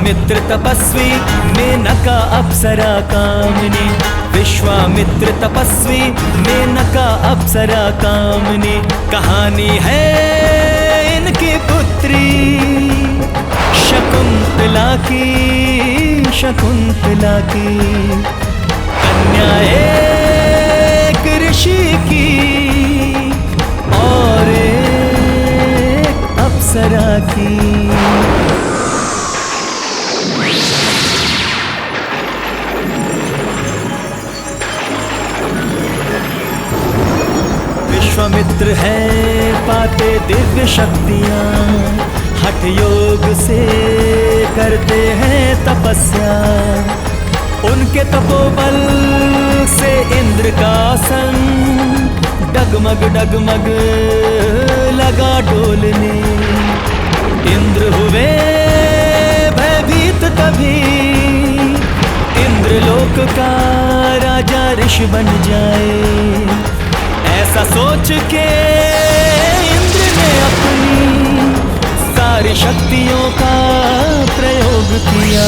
विश्वामित्र तपस्वी, मेनका अप्सरा कामिनी। विश्वामित्र तपस्वी, मेनका अप्सरा कामिनी। कहानी है इनकी पुत्री शकुंतला की, शकुंतला की। कन्या एक ऋषि की और एक अप्सरा की। विश्वामित्र है पाते दिव्य शक्तियाँ, हठ योग से करते हैं तपस्या। उनके तपोबल से इंद्र का आसन डगमग डगमग लगा डोलने। इंद्र हुए भयभीत तभी, इंद्रलोक का राजा ऋषि बन जाए। ऐसा सोच के इंद्र ने अपनी सारी शक्तियों का प्रयोग किया।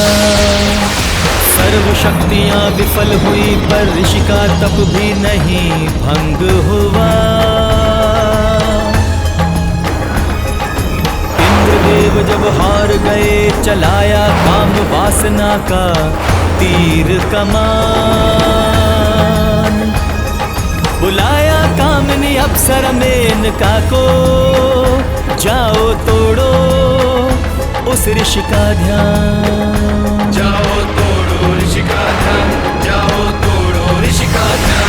सर्व शक्तियां विफल हुई पर ऋषि का तप भी नहीं भंग हुआ। इंद्रदेव जब हार गए, चलाया काम वासना का तीर कमान। बुलाया कामिनी अप्सरा मेनका को, जाओ तोड़ो उस ऋषि का ध्यान। जाओ तोड़ो ऋषि का ध्यान, जाओ तोड़ो ऋषि का ध्यान।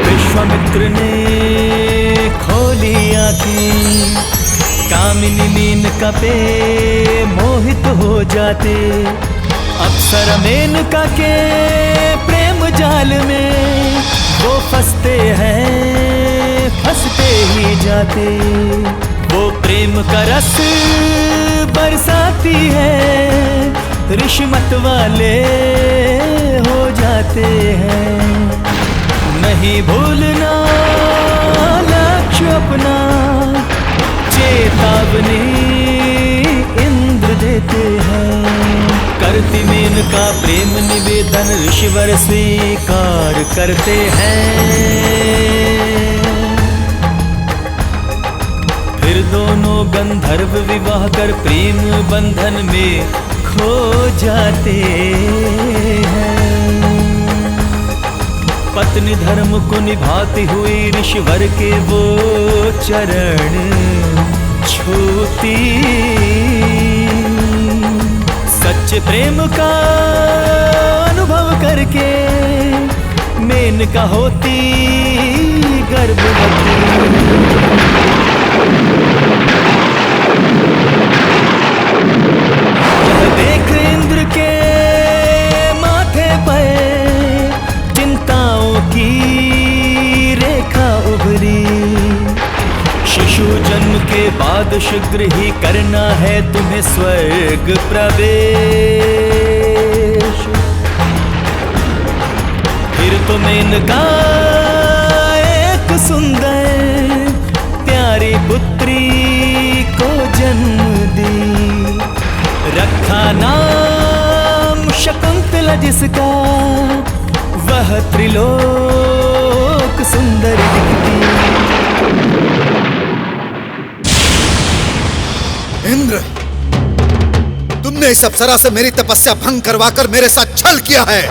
विश्वामित्र ने खोली आँखें, कामिनी मेनका पे मोहित हो जाते। अप्सरा मेनका के प्रेम जाल में वो फंसते हैं, फंसते ही जाते। वो प्रेम का रस बरसाती है, ऋषि मत वाले हो जाते हैं। नहीं भूलना लक्ष्य अपना, चेतावनी इंद्र देते हैं। करती मेनका प्रेम निवेदन, ऋषिवर स्वीकार करते हैं। फिर दोनों गंधर्व विवाह कर प्रेम बंधन में खो जाते हैं। पत्नी धर्म को निभाती हुई ऋषिवर के वो चरण छूती। सच्चे प्रेम का अनुभव करके मेनका होती गर्भवती। यह देख इंद्र के माथे पर चिंताओं की रेखा उभरी। शिशु जन्म के बाद शीघ्र ही करना है तुम्हें स्वर्ग प्रवेश। फिर तो मेनका एक सुंदर प्यारी पुत्री को जन्म दी। रखा नाम शकुंतला जिसका, वह त्रिलोक सुंदर दिखती। इंद्र, तुमने इस अप्सरा से मेरी तपस्या भंग करवाकर मेरे साथ छल किया है।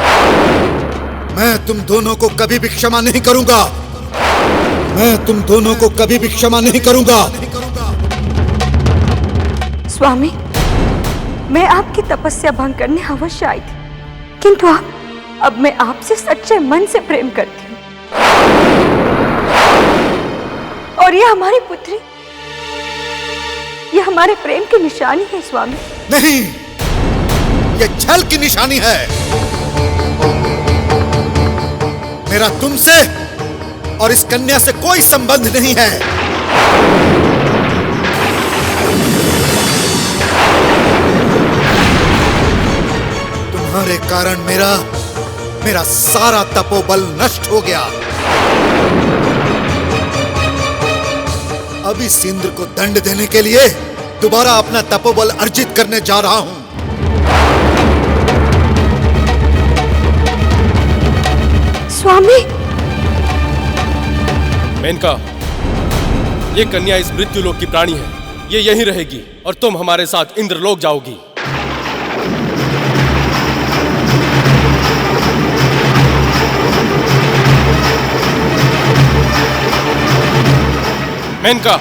मैं तुम दोनों को कभी भी क्षमा नहीं करूंगा। मैं तुम दोनों को कभी भी क्षमा नहीं करूंगा। स्वामी, मैं आपकी तपस्या भंग करने अवश्य आई थी, किंतु अब मैं आपसे सच्चे मन से प्रेम करती हूँ। और ये हमारी पुत्री, ये हमारे प्रेम की निशानी है स्वामी। नहीं, ये छल की निशानी है। मेरा तुमसे और इस कन्या से कोई संबंध नहीं है। तुम्हारे कारण मेरा सारा तपोबल नष्ट हो गया। अब इस इंद्र को दंड देने के लिए दोबारा अपना तपोबल अर्जित करने जा रहा हूं। स्वामी, मेनका, ये कन्या इस मृत्युलोक की प्राणी है। ये यहीं रहेगी और तुम हमारे साथ इंद्रलोक जाओगी। मेनका,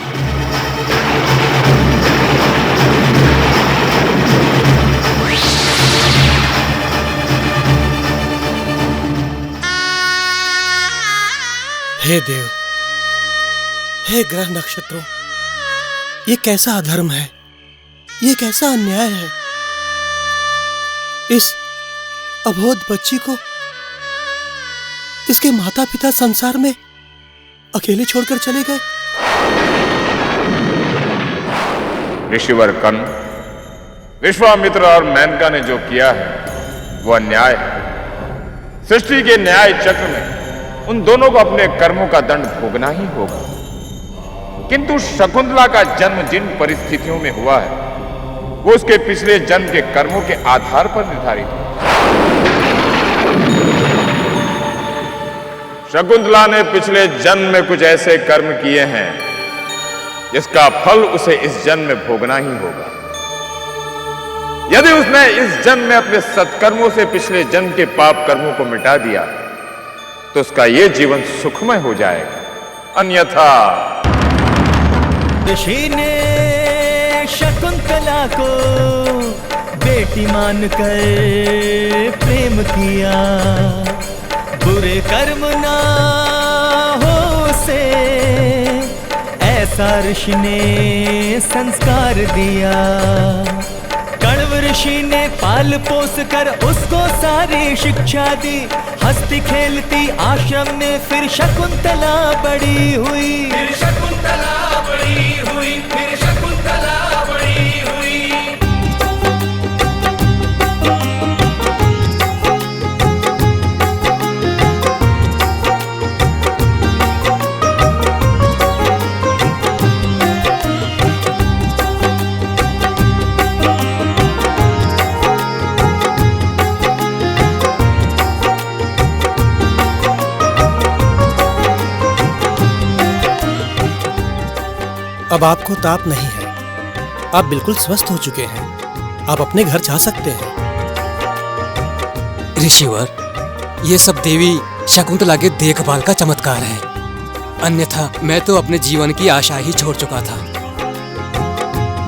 हे देव, हे ग्रह नक्षत्रों, ये कैसा अधर्म है, ये कैसा अन्याय है। इस अबोध बच्ची को इसके माता पिता संसार में अकेले छोड़कर चले गए। ऋषिवर कर्ण, विश्वामित्र और मेनका ने जो किया है वो अन्याय है। सृष्टि के न्याय चक्र में उन दोनों को अपने कर्मों का दंड भोगना ही होगा। किंतु शकुंतला का जन्म जिन परिस्थितियों में हुआ है वो उसके पिछले जन्म के कर्मों के आधार पर निर्धारित है। शकुंतला ने पिछले जन्म में कुछ ऐसे कर्म किए हैं जिसका फल उसे इस जन्म में भोगना ही होगा। यदि उसने इस जन्म में अपने सत्कर्मों से पिछले जन्म के पाप कर्मों को मिटा दिया तो उसका यह जीवन सुखमय हो जाएगा। अन्यथा ऋषि ने शकुंतला को बेटी मानकर प्रेम किया, बुरे कर्म ना हो उसे ऐसा ऋषि ने संस्कार दिया। कण्व ऋषि ने पाल पोस कर उसको सारी शिक्षा दी। हंसती खेलती आश्रम में फिर शकुंतला बड़ी हुई। फिर शकुंतला बड़ी हुई, फिर शकुंतला बड़ी हुई। अब आपको ताप नहीं है, आप बिल्कुल स्वस्थ हो चुके हैं। आप अपने घर जा सकते हैं। ऋषिवर, ये सब देवी शकुंतला के देखभाल का चमत्कार है, अन्यथा मैं तो अपने जीवन की आशा ही छोड़ चुका था।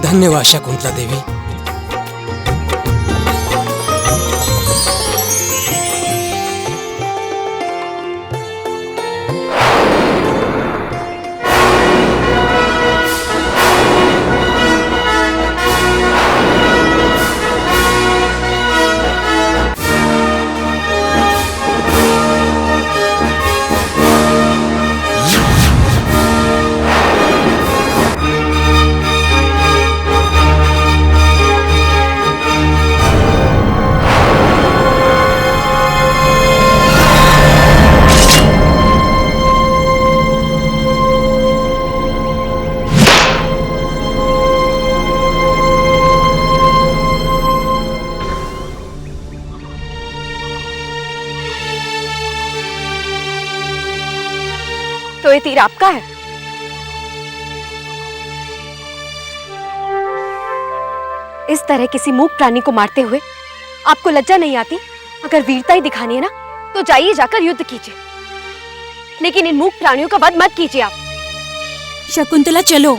धन्यवाद शकुंतला देवी। तो ये तीर आपका है? इस तरह किसी मूक प्राणी को मारते हुए आपको लज्जा नहीं आती? अगर वीरता ही दिखानी है ना तो जाइए जाकर युद्ध कीजिए, लेकिन इन मूक प्राणियों का वध मत कीजिए आप। शकुंतला चलो।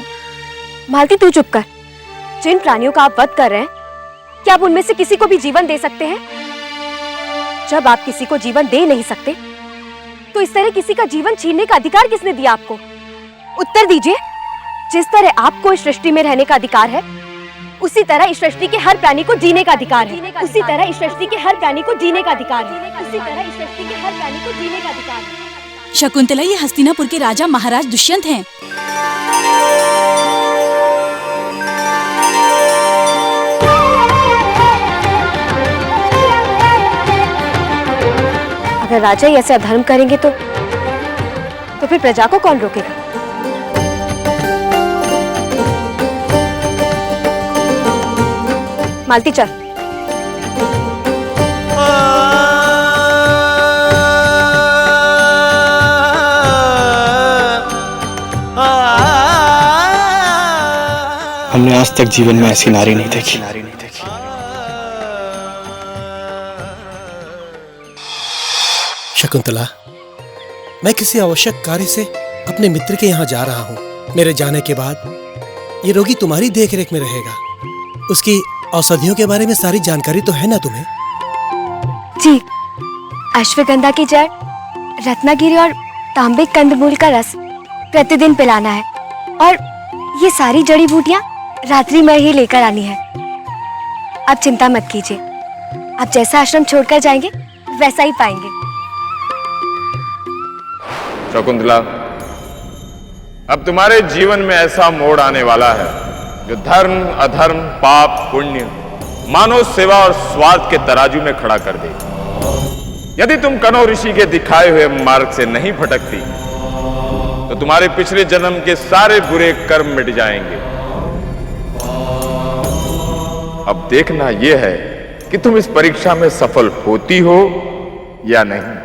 मालती तू चुप कर। जिन प्राणियों का आप वध कर रहे हैं, क्या आप उनमें से किसी को भी जीवन दे सकते हैं? जब आप किसी को जीवन दे नहीं सकते, तो इस तरह किसी का जीवन छीनने का अधिकार किसने दिया आपको? उत्तर दीजिए। जिस तरह आपको इस सृष्टि में रहने का अधिकार है, उसी तरह इस सृष्टि के हर प्राणी को जीने का अधिकार है। उसी तरह इस सृष्टि के हर प्राणी को जीने का अधिकार है। उसी तरह इस सृष्टि के हर प्राणी को जीने का अधिकार है। शकुंतला, ये हस्तिनापुर के राजा महाराज दुष्यंत हैं। अगर राजा ही ऐसे अधर्म करेंगे तो फिर प्रजा को कौन रोकेगा? मालती चल। हमने आज तक जीवन में ऐसी नारी नहीं देखी। शकुंतला, मैं किसी आवश्यक कार्य से अपने मित्र के यहाँ जा रहा हूँ। मेरे जाने के बाद ये रोगी तुम्हारी देखरेख में रहेगा। उसकी औषधियों के बारे में सारी जानकारी तो है ना तुम्हें? जी, अश्वगंधा की जड़, रत्नागिरी और तांबे कंदमूल का रस प्रतिदिन पिलाना है, और ये सारी जड़ी बूटियां रात्रि में ही लेकर आनी है। आप चिंता मत कीजिए, आप जैसा आश्रम छोड़कर जाएंगे वैसा ही पाएंगे। शकुंतला, अब तुम्हारे जीवन में ऐसा मोड़ आने वाला है जो धर्म, अधर्म, पाप, पुण्य, मानव सेवा और स्वार्थ के तराजू में खड़ा कर दे। यदि तुम कनौ ऋषि के दिखाए हुए मार्ग से नहीं भटकती, तो तुम्हारे पिछले जन्म के सारे बुरे कर्म मिट जाएंगे। अब देखना यह है कि तुम इस परीक्षा में सफल होती हो या नहीं।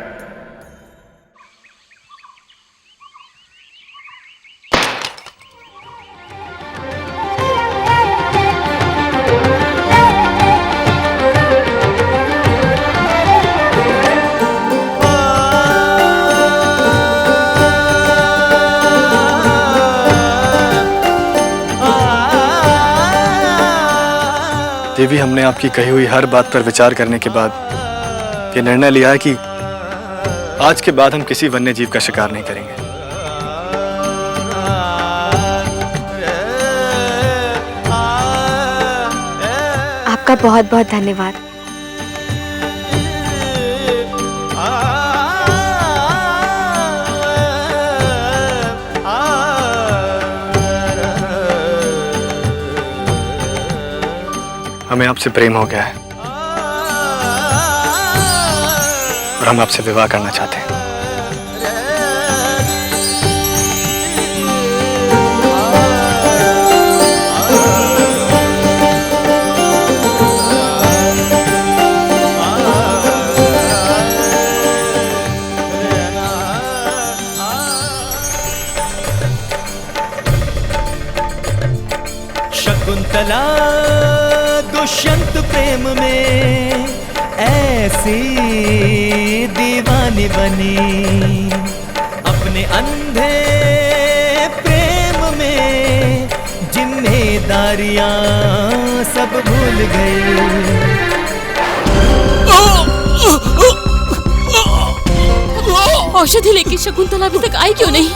देवी, हमने आपकी कही हुई हर बात पर विचार करने के बाद ये निर्णय लिया है कि आज के बाद हम किसी वन्य जीव का शिकार नहीं करेंगे। आपका बहुत बहुत धन्यवाद। हमें आपसे प्रेम हो गया है और हम आपसे विवाह करना चाहते हैं। शकुंतला दुष्यंत प्रेम में ऐसी दीवानी बनी, अपने अंधे प्रेम में जिम्मेदारियां सब भूल गई। औषधि लेके शकुंतला अभी तक आई क्यों नहीं?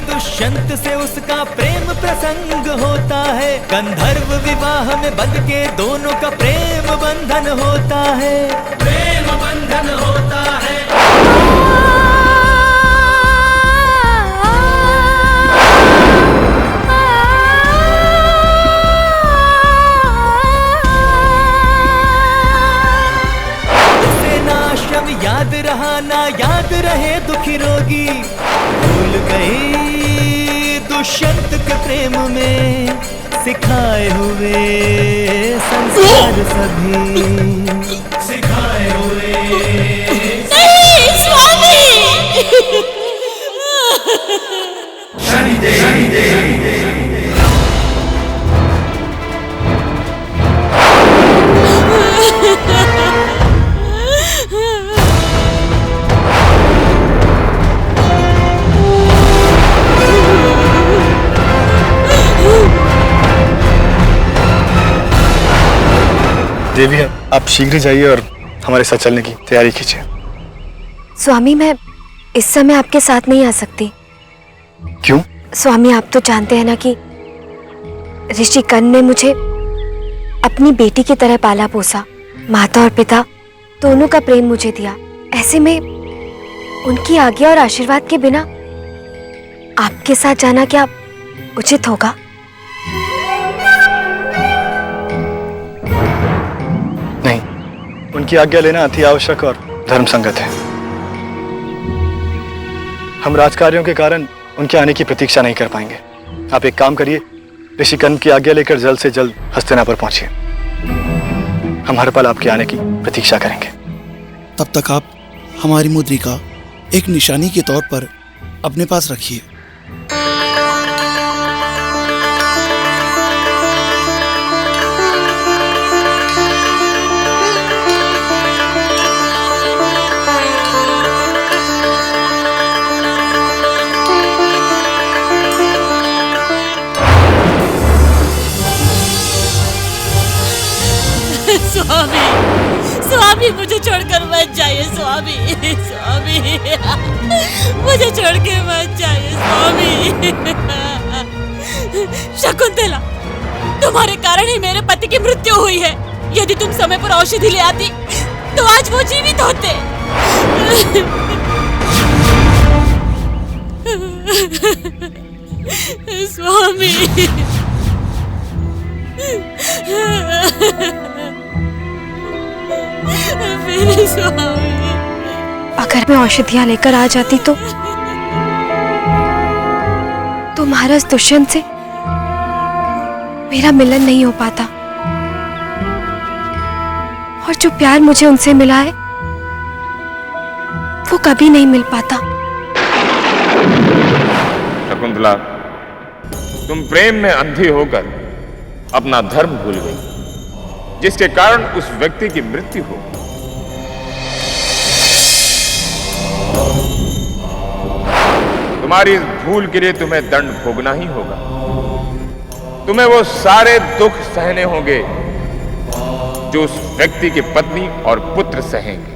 दुष्यंत से उसका प्रेम प्रसंग होता है, गंधर्व विवाह में बंध के दोनों का प्रेम बंधन होता है। प्रेम बंधन होता है। उसे ना आश्रम याद रहा ना याद रहे दुखी रोगी, भूल गई दुष्यंत के प्रेम में सिखाए हुए संस्कार सभी, सिखाए हुए। नहीं स्वामी! आप शीघ्र जाइए और हमारे साथ चलने की तैयारी कीजिए। स्वामी, मैं इस समय आपके साथ नहीं आ सकती। क्यों? स्वामी, आप तो जानते हैं ना कि ऋषि कर्ण ने मुझे अपनी बेटी की तरह पाला पोसा। माता और पिता दोनों का प्रेम मुझे दिया। ऐसे में उनकी आज्ञा और आशीर्वाद के बिना आपके साथ जाना क्या उचित होगा? नहीं, उनकी आज्ञा लेना अति आवश्यक और धर्म संगत है। हम राजकार्यों के कारण उनके आने की प्रतीक्षा नहीं कर पाएंगे। आप एक काम करिए, ऋषि कर्ण की आज्ञा लेकर जल्द से जल्द हस्तिनापुर पहुंचिए। हम हर पल आपके आने की प्रतीक्षा करेंगे। तब तक आप हमारी मुद्रिका एक निशानी के तौर पर अपने पास रखिए। स्वामी, स्वामी मुझे छोड़कर मत जाइए स्वामी, स्वामी मुझे छोड़ के मत जाइए स्वामी। शकुंतला, तुम्हारे कारण ही मेरे पति की मृत्यु हुई है। यदि तुम समय पर औषधि ले आती तो आज वो जीवित होते। स्वामी, मेरे स्वामी। अगर मैं औषधियां लेकर आ जाती तो महाराज दुष्यंत से मेरा मिलन नहीं हो पाता, और जो प्यार मुझे उनसे मिला है वो कभी नहीं मिल पाता। शकुंतला, तुम प्रेम में अंधी होकर अपना धर्म भूल गई, जिसके कारण उस व्यक्ति की मृत्यु हो। तुम्हारी इस भूल के लिए तुम्हें दंड भोगना ही होगा। तुम्हें वो सारे दुख सहने होंगे जो उस व्यक्ति की पत्नी और पुत्र सहेंगे।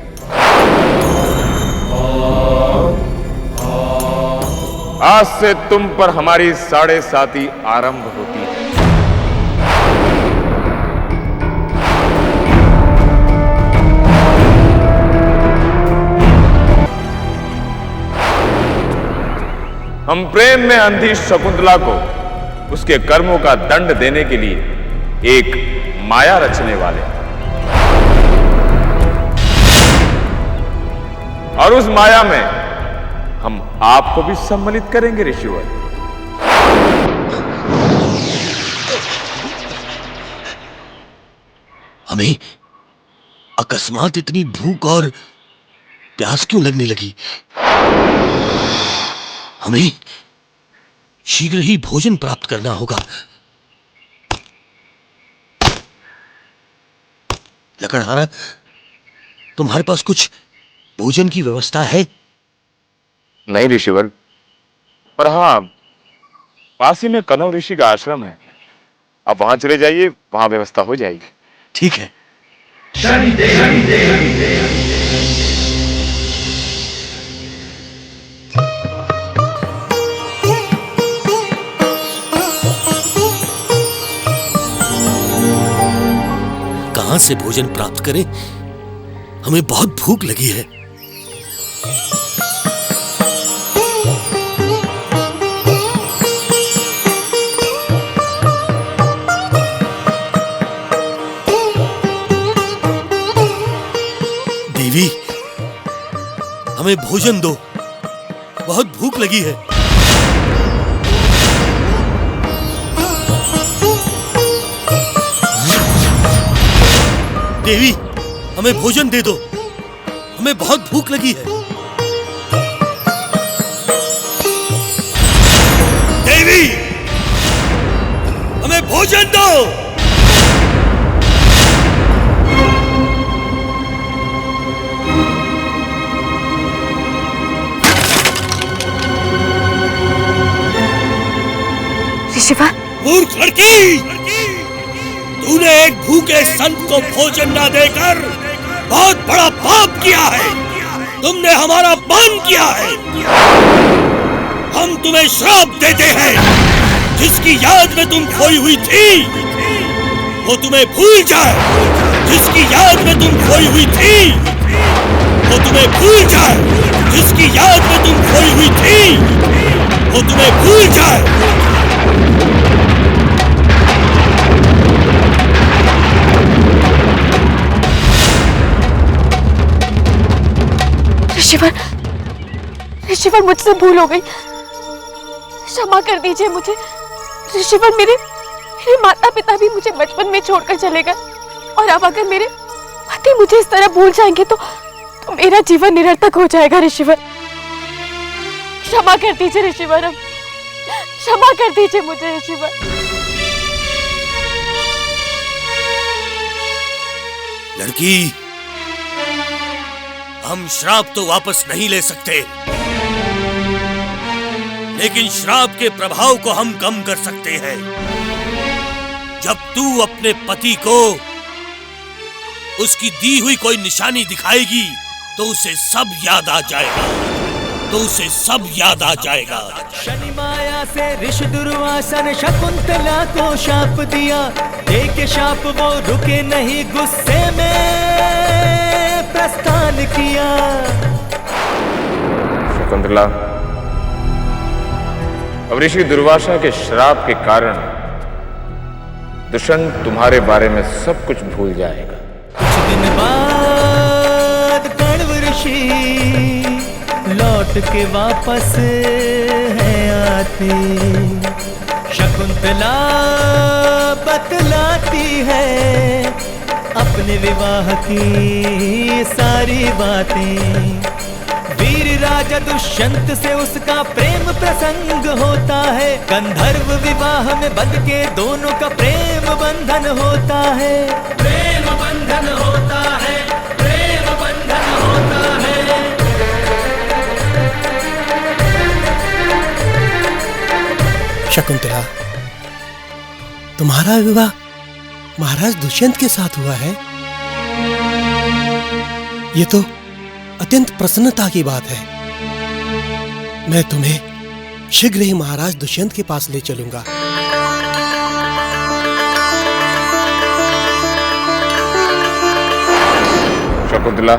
आज से तुम पर हमारी 7.5 आरंभ होती है। हम प्रेम में अंधी शकुंतला को उसके कर्मों का दंड देने के लिए एक माया रचने वाले हैं, और उस माया में हम आपको भी सम्मिलित करेंगे ऋषिवर। हमें अकस्मात इतनी भूख और प्यास क्यों लगने लगी? हमें शीघ्र ही भोजन प्राप्त करना होगा। लकड़हारा, तुम्हारे पास कुछ भोजन की व्यवस्था है? नहीं ऋषिवर, पर हाँ, पास ही में कनव ऋषि का आश्रम है। आप वहां चले जाइए, वहां व्यवस्था हो जाएगी। ठीक है। कहां से भोजन प्राप्त करें? हमें बहुत भूख लगी है। देवी, हमें भोजन दो, बहुत भूख लगी है। देवी, हमें भोजन दे दो, हमें बहुत भूख लगी है। देवी, हमें भोजन दो। ऋषिवर, मूर्ख लड़की, तूने एक भूखे संत को भोजन न देकर बहुत बड़ा पाप किया है। तुमने हमारा अपमान किया है। हम तुम्हें श्राप देते हैं। जिसकी याद में तुम खोई हुई थी वो तुम्हें भूल जाए। जिसकी याद में तुम खोई हुई थी वो तुम्हें भूल जाए। जिसकी याद में तुम खोई हुई थी वो तुम्हें भूल जाए। ऋषिवर मुझसे भूल हो गई, क्षमा कर दीजिए मुझे। ऋषिवर मेरे माता पिता भी मुझे बचपन में छोड़कर चले गए और अब अगर मेरे पति मुझे इस तरह भूल जाएंगे तो मेरा जीवन निरर्थक हो जाएगा। ऋषिवर क्षमा कर दीजिए ऋषिवर, क्षमा कर दीजिए मुझे ऋषिवर। लड़की, हम श्राप तो वापस नहीं ले सकते, लेकिन श्राप के प्रभाव को हम कम कर सकते हैं। जब तू अपने पति को उसकी दी हुई कोई निशानी दिखाएगी तो उसे सब याद आ जाएगा, तो उसे सब याद आ जाएगा। शनि माया से ऋषि दुर्वासा ने शकुंतला को शाप दिया। देके शाप वो रुके नहीं, गुस्से में प्रस्थान किया। शकुंतला, अब ऋषि दुर्वासा के श्राप के कारण दुष्यंत तुम्हारे बारे में सब कुछ भूल जाएगा। कुछ दिन बाद कण्व ऋषि लौट के वापस है आते। शकुंतला बतलाती है अपने विवाह की सारी बातें। वीर राजा दुष्यंत से उसका प्रेम प्रसंग होता है। गंधर्व विवाह में बंध के दोनों का प्रेम बंधन होता है। प्रेम बंधन होता है, प्रेम बंधन होता है। शकुंतला, तुम्हारा विवाह महाराज दुष्यंत के साथ हुआ है। ये तो अत्यंत प्रसन्नता की बात है। मैं तुम्हें शीघ्र ही महाराज दुष्यंत के पास ले चलूंगा। शकुंतला,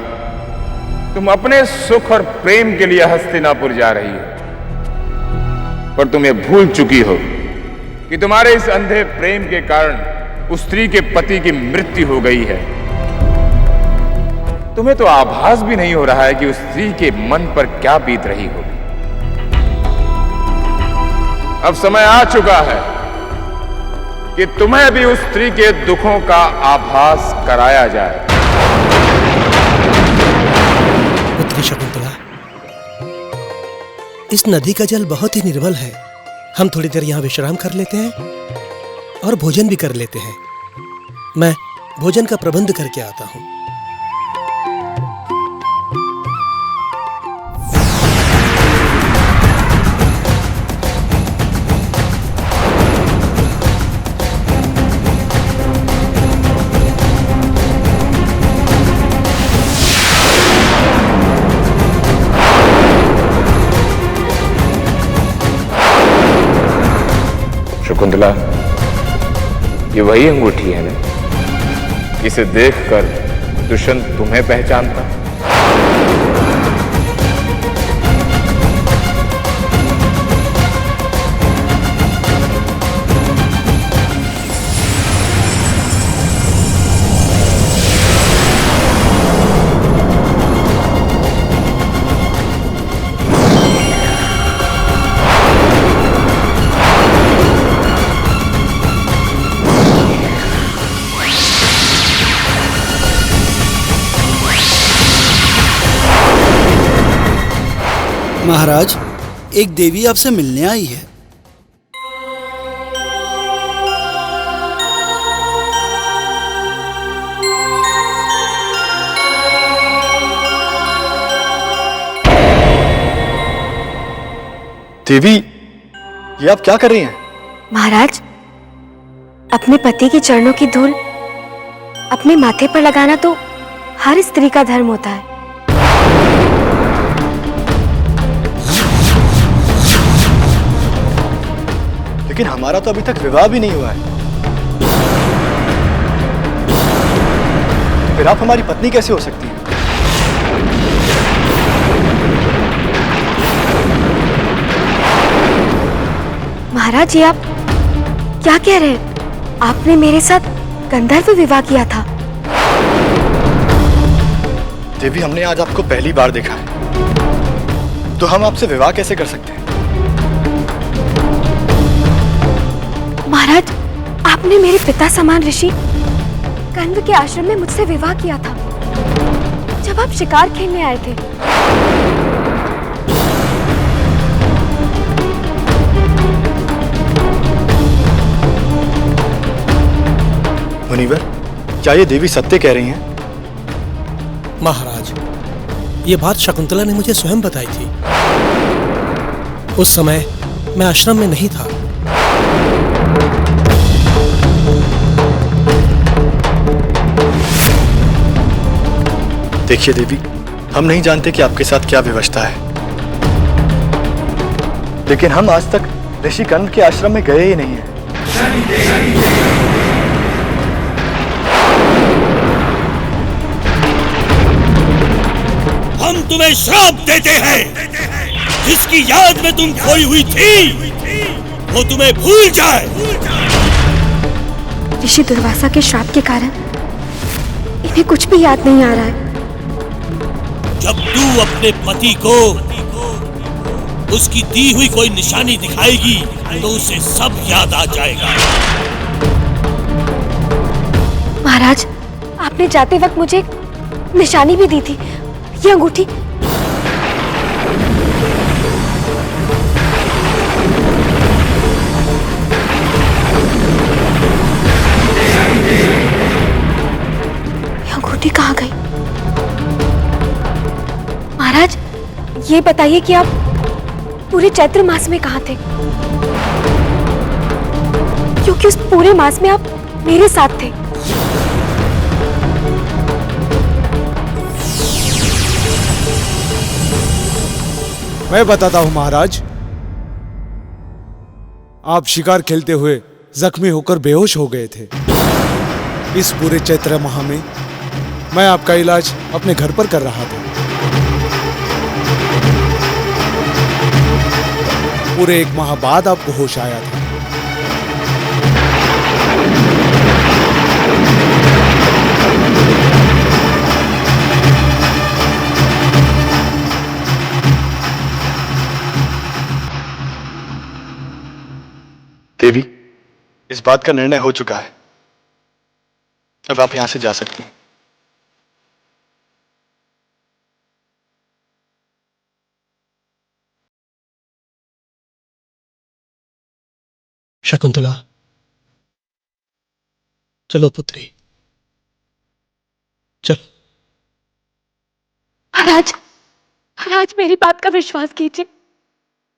तुम अपने सुख और प्रेम के लिए हस्तिनापुर जा रही हो, पर तुम ये भूल चुकी हो कि तुम्हारे इस अंधे प्रेम के कारण उस स्त्री के पति की मृत्यु हो गई है। तुम्हें तो आभास भी नहीं हो रहा है कि उस स्त्री के मन पर क्या बीत रही होगी। अब समय आ चुका है कि तुम्हें भी उस स्त्री के दुखों का आभास कराया जाए। पुत्री शकुंतला, इस नदी का जल बहुत ही निर्मल है। हम थोड़ी देर यहाँ विश्राम कर लेते हैं और भोजन भी कर लेते हैं। मैं भोजन का प्रबंध करके आता हूँ। शकुंतला, ये वही अंगूठी है ना? इसे देखकर दुष्यंत तुम्हें पहचानता। महाराज, एक देवी आपसे मिलने आई है। देवी, ये आप क्या कर रही हैं? महाराज, अपने पति के चरणों की धूल अपने माथे पर लगाना तो हर स्त्री का धर्म होता है। लेकिन हमारा तो अभी तक विवाह भी नहीं हुआ है, फिर आप हमारी पत्नी कैसे हो सकती हैं? महाराज, ये आप क्या कह रहे हैं? आपने मेरे साथ गंधर्व विवाह किया था। देवी, हमने आज आपको पहली बार देखा है, तो हम आपसे विवाह कैसे कर सकते हैं? महाराज, आपने मेरे पिता समान ऋषि कंद के आश्रम में मुझसे विवाह किया था, जब आप शिकार खेलने आए थे। मुनिवर, क्या ये देवी सत्य कह रही हैं? महाराज, ये बात शकुंतला ने मुझे स्वयं बताई थी। उस समय मैं आश्रम में नहीं था। देखिए देवी, हम नहीं जानते कि आपके साथ क्या व्यवस्था है, लेकिन हम आज तक ऋषि कंद के आश्रम में गए ही नहीं हैं। हम तुम्हें श्राप देते हैं, जिसकी याद में तुम खोई हुई थी वो तुम्हें भूल जाए। ऋषि दुर्वासा के श्राप के कारण इन्हें कुछ भी याद नहीं आ रहा है। जब तू अपने पति को उसकी दी हुई कोई निशानी दिखाएगी तो उसे सब याद आ जाएगा। महाराज, आपने जाते वक्त मुझे एक निशानी भी दी थी, ये अंगूठी। ये अंगूठी कहाँ गई? महाराज, ये बताइए कि आप पूरे चैत्र मास में कहाँ थे? क्योंकि उस पूरे मास में आप मेरे साथ थे। मैं बताता हूं महाराज, आप शिकार खेलते हुए जख्मी होकर बेहोश हो गए थे। इस पूरे चैत्र माह में मैं आपका इलाज अपने घर पर कर रहा था। पूरे 1 माह बाद आपको होश आया था। देवी, इस बात का निर्णय हो चुका है, अब आप यहां से जा सकती हैं। शकुंतला, चलो पुत्री, चल। महाराज, महाराज, मेरी बात का विश्वास कीजिए।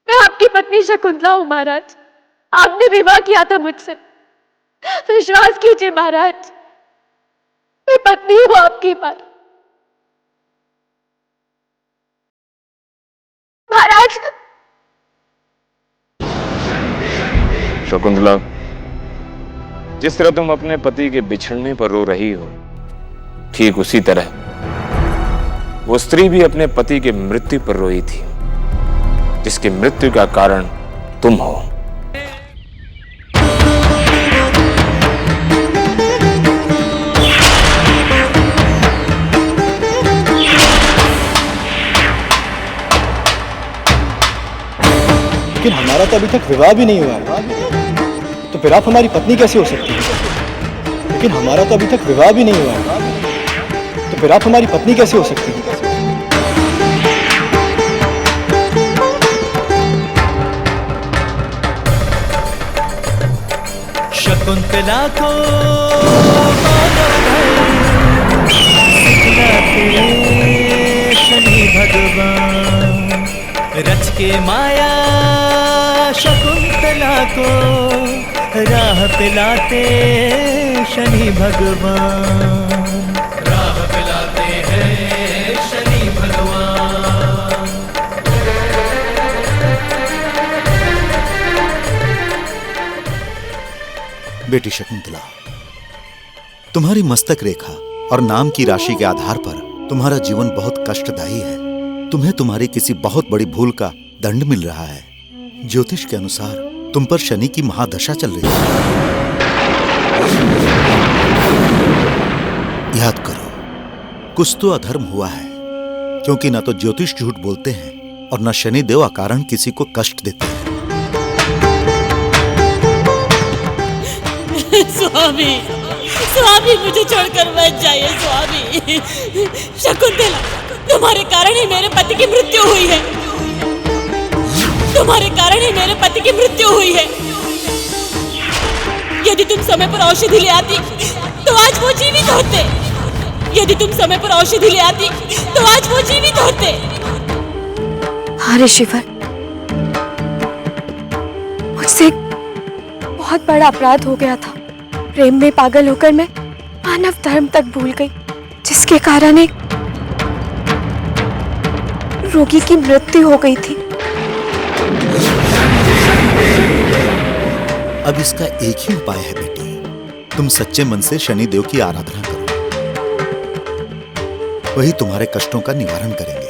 मैं आपकी पत्नी शकुंतला हूँ महाराज। आपने विवाह किया था मुझसे, विश्वास कीजिए महाराज। मैं पत्नी हूँ आपकी महाराज। शकुंतला, जिस तरह तुम अपने पति के बिछड़ने पर रो रही हो, ठीक उसी तरह वो स्त्री भी अपने पति के मृत्यु पर रोई थी, जिसकी मृत्यु का कारण तुम हो। लेकिन हमारा तो अभी तक विवाह भी नहीं हुआ है, तो फिर आप हमारी पत्नी कैसे हो सकती हैं? लेकिन हमारा तो अभी तक विवाह भी नहीं हुआ है, तो फिर आप हमारी पत्नी कैसे हो सकती हैं? शकुंतला को शनि भगवान रच के माया शकुंतला को राह पिलाते शनि भगवान, राह पिलाते हैं शनि भगवान। बेटी शकुंतला, तुम्हारी मस्तक रेखा और नाम की राशि के आधार पर तुम्हारा जीवन बहुत कष्टदायी है। तुम्हें तुम्हारी किसी बहुत बड़ी भूल का दंड मिल रहा है। ज्योतिष के अनुसार तुम पर शनि की महादशा चल रही है। याद करो, कुछ तो अधर्म हुआ है, क्योंकि ना तो ज्योतिष झूठ बोलते हैं और ना शनि देव अकारण किसी को कष्ट देते हैं। स्वामी, स्वामी मुझे छोड़कर मत जाइए स्वामी। शकुंतला, तुम्हारे कारण ही मेरे पति की मृत्यु हुई है। तुम्हारे कारण ही मेरे पति की मृत्यु हुई है। यदि तुम समय पर औषधि ले आती तो आज वो जीवित होते। यदि तुम समय पर औषधि ले आती तो आज वो जीवित होते। हाँ ऋषिवर, मुझसे एक बहुत बड़ा अपराध हो गया था। प्रेम में पागल होकर मैं मानव धर्म तक भूल गई, जिसके कारण एक रोगी की मृत्यु हो गई थी। अब इसका एक ही उपाय है बेटी, तुम सच्चे मन से शनि देव की आराधना करो, वही तुम्हारे कष्टों का निवारण करेंगे।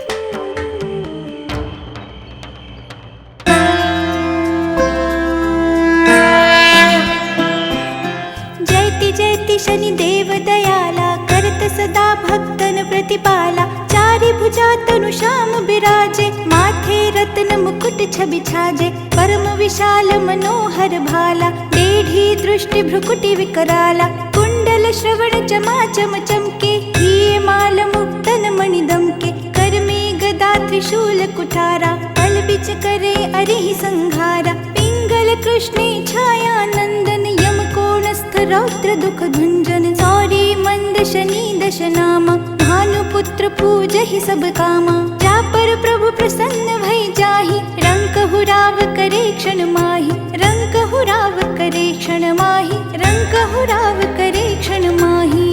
जयति जयति शनि देव दयाला, करत सदा भक्तन प्रतिपाला। चारि भुजा तनु श्याम बिराजे, माथे रत्न मुकुट छवि छाजे। परम विशाल मनोहर भाला, टेढ़ी दृष्टि भ्रुकुटि विकराला। कुंडल श्रवण चमाचम चमके, हिये माल मुक्तन मणि दमके। कर में गदा त्रिशूल कुठारा, पल बिच करे अरिहि संघारा। पिंगल कृष्णे छाया नंदन, यम कोणस्थ रौद्र दुख भंजन। सौरी मंद शनि दश नामा, भानुपुत्र पूजहि सब कामा। जा पर प्रभु प्रसन्न भई जाहि, रंक हुराव करे क्षण माहि। रंक हुराव करे क्षण माहि, रंक हुराव करे क्षण माहि।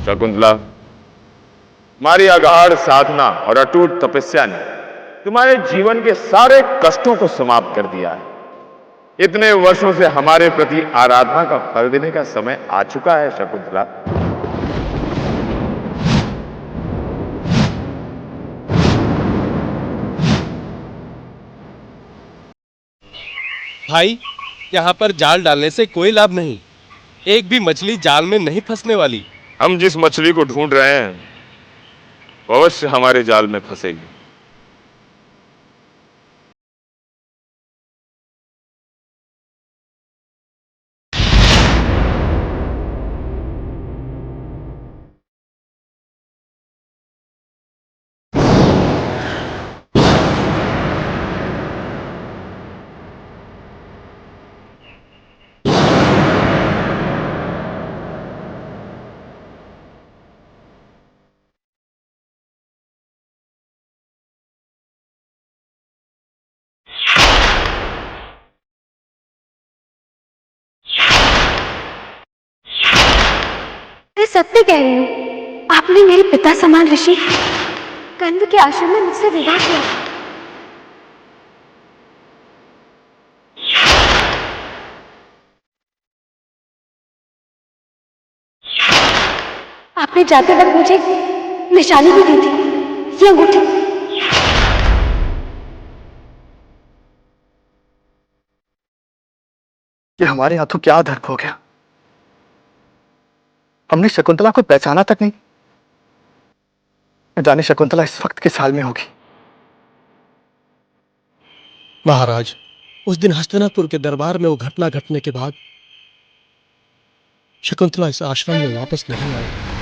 शकुंतला, तुम्हारी अगाध साधना और अटूट तपस्या ने तुम्हारे जीवन के सारे कष्टों को समाप्त कर दिया है। इतने वर्षों से हमारे प्रति आराधना का फल देने का समय आ चुका है शकुंतला। भाई, यहाँ पर जाल डालने से कोई लाभ नहीं। एक भी मछली जाल में नहीं फंसने वाली। हम जिस मछली को ढूंढ रहे हैं वो अवश्य हमारे जाल में फंसेगी। मैं सत्य कह रही हूँ, आपने मेरे पिता समान ऋषि कण्व के आश्रम में मुझसे विवाह किया। आपने जाते वक्त मुझे निशानी भी दी थी, ये अंगूठी। ये हमारे हाथों क्या धर्म हो गया। हमने शकुंतला को पहचाना तक नहीं। न जाने शकुंतला इस वक्त किस हाल में होगी। महाराज, उस दिन हस्तिनापुर के दरबार में वो घटना घटने के बाद शकुंतला इस आश्रम में वापस नहीं आई।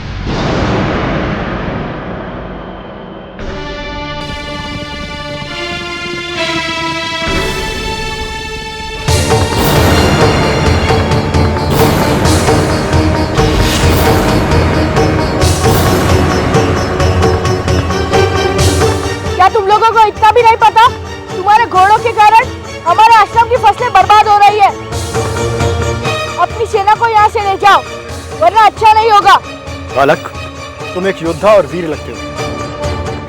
पता, तुम्हारे घोड़ों के कारण हमारे आश्रम की फसलें बर्बाद हो रही है। अपनी सेना को यहाँ से ले जाओ, वरना अच्छा नहीं होगा। बालक, तुम एक योद्धा और वीर लगते हो,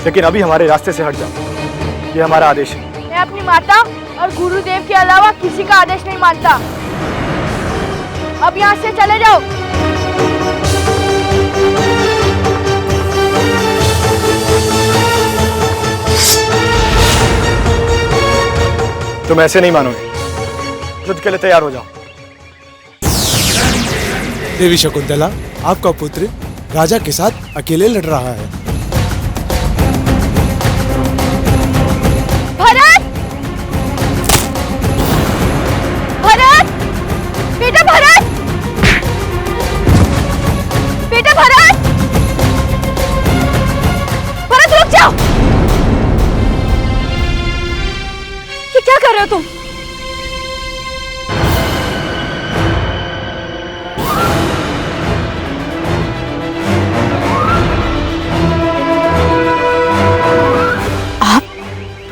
लेकिन अभी हमारे रास्ते से हट जाओ। ये हमारा आदेश है। मैं अपनी माता और गुरुदेव के अलावा किसी का आदेश नहीं मानता। अब यहाँ से चले जाओ। तुम ऐसे नहीं मानोगे। युद्ध के लिए तैयार हो जाओ। देवी शकुंतला, आपका पुत्र राजा के साथ अकेले लड़ रहा है। भरत! भरत! बेटा भरत! बेटा भरत! भरत रुक जाओ! ये क्या कर रहे हो तुम?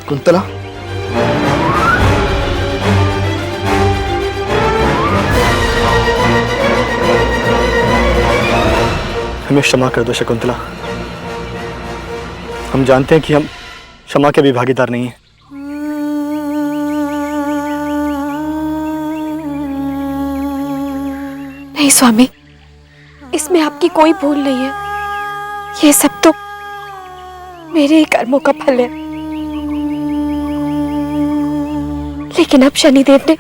कुंतला, हमें क्षमा कर दो शकुंतला। हम जानते हैं कि हम क्षमा के भी भागीदार नहीं हैं। नहीं स्वामी, इसमें आपकी कोई भूल नहीं है। ये सब तो मेरे ही कर्मों का फल है। लेकिन अब शनिदेव ने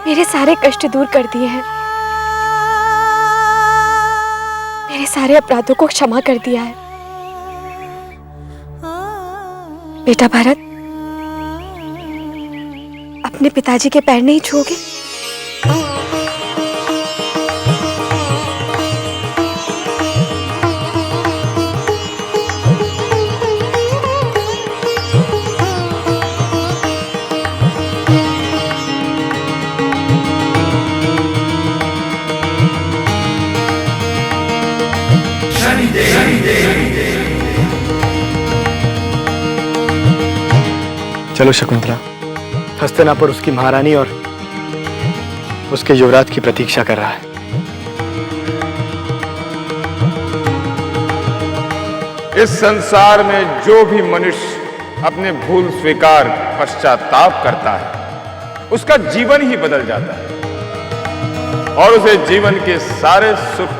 मेरे सारे कष्ट दूर कर दिए हैं, मेरे सारे अपराधों को क्षमा कर दिया है। बेटा भरत, अपने पिताजी के पैर नहीं छूओगे? चलो शकुंतला, हस्तिनापुर उसकी महारानी और उसके युवराज की प्रतीक्षा कर रहा है। इस संसार में जो भी मनुष्य अपने भूल स्वीकार पश्चाताप करता है, उसका जीवन ही बदल जाता है और उसे जीवन के सारे सुख